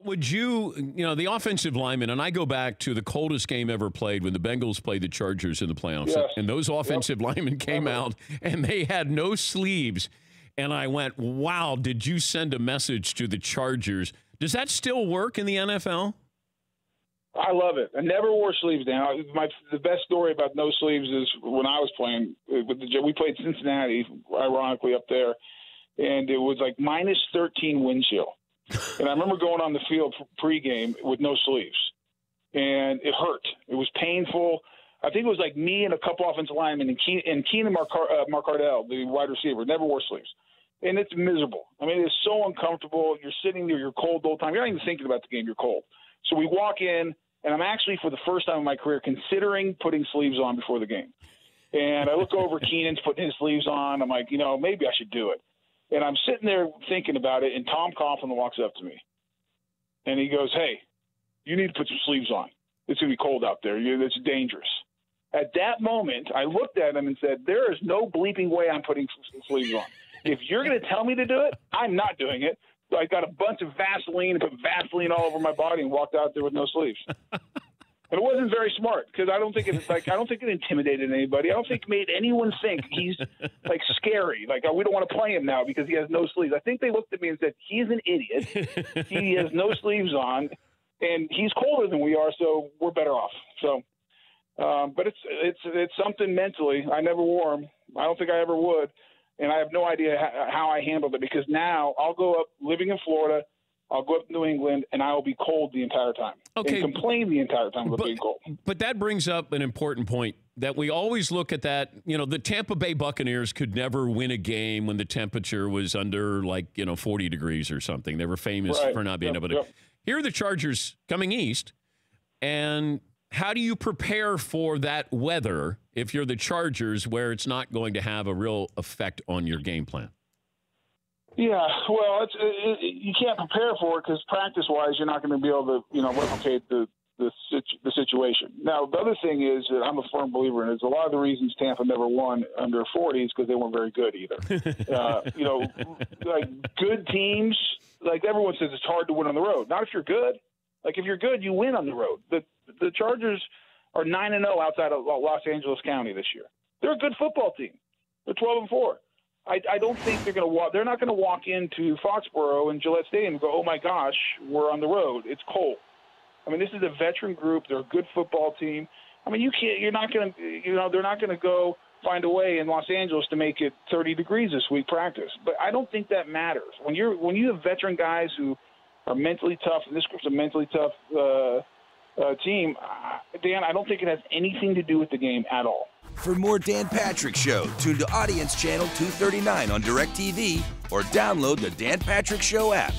would the offensive lineman, and I go back to the coldest game ever played when the Bengals played the Chargers in the playoffs, Yes. and those offensive linemen came out, and they had no sleeves, and I went, wow, did you send a message to the Chargers? Does that still work in the NFL? I love it. I never wore sleeves, Dan. The best story about no sleeves is when I was playing. We played Cincinnati, ironically, up there, and it was like minus 13 wind chill. And I remember going on the field pregame with no sleeves, and it hurt. It was painful. I think it was like me and a couple offensive linemen and Keenan Marcardell, the wide receiver, never wore sleeves. And it's miserable. I mean, it's so uncomfortable. You're sitting there, you're cold the whole time. You're not even thinking about the game. You're cold. So we walk in, and I'm actually, for the first time in my career, considering putting sleeves on before the game. And I look over, Keenan's putting his sleeves on. I'm like, maybe I should do it. And I'm sitting there thinking about it, and Tom Coughlin walks up to me. And he goes, hey, you need to put some sleeves on. It's going to be cold out there. It's dangerous. At that moment, I looked at him and said, there is no bleeping way I'm putting some sleeves on. If you're going to tell me to do it, I'm not doing it. So I got a bunch of Vaseline and put Vaseline all over my body and walked out there with no sleeves. And it wasn't very smart because I don't think it intimidated anybody. I don't think it made anyone think he's like scary. Like, we don't want to play him now because he has no sleeves. I think they looked at me and said, he's an idiot. He has no sleeves on, and he's colder than we are, so we're better off. So, but it's something mentally. I never wore them. I don't think I ever would. And I have no idea how I handled it because now I'll go up, living in Florida, I'll go up to New England, and I will be cold the entire time. Okay. And complain the entire time about being cold. But that brings up an important point that we always look at that. The Tampa Bay Buccaneers could never win a game when the temperature was under 40 degrees or something. They were famous for not being able to. Yep. Here are the Chargers coming east, and how do you prepare for that weather if you're the Chargers where it's not going to have a real effect on your game plan? Yeah, well, you can't prepare for it because practice-wise, you're not going to be able to, replicate the situation. Now, the other thing is that I'm a firm believer in is a lot of the reasons Tampa never won under 40 is because they weren't very good either. Like good teams, like everyone says, it's hard to win on the road. Not if you're good. Like if you're good, you win on the road. The Chargers are 9-0 outside of Los Angeles County this year. They're a good football team. They're 12-4. I don't think they're going to walk. They're not going to walk into Foxborough and Gillette Stadium and go, "Oh my gosh, we're on the road. It's cold." I mean, this is a veteran group. They're a good football team. I mean, you're not going to, they're not going to go find a way in Los Angeles to make it 30 degrees this week practice. But I don't think that matters when you have veteran guys who are mentally tough, and this group's a mentally tough team. Dan, I don't think it has anything to do with the game at all. For more Dan Patrick Show, tune to Audience Channel 239 on DirecTV or download the Dan Patrick Show app.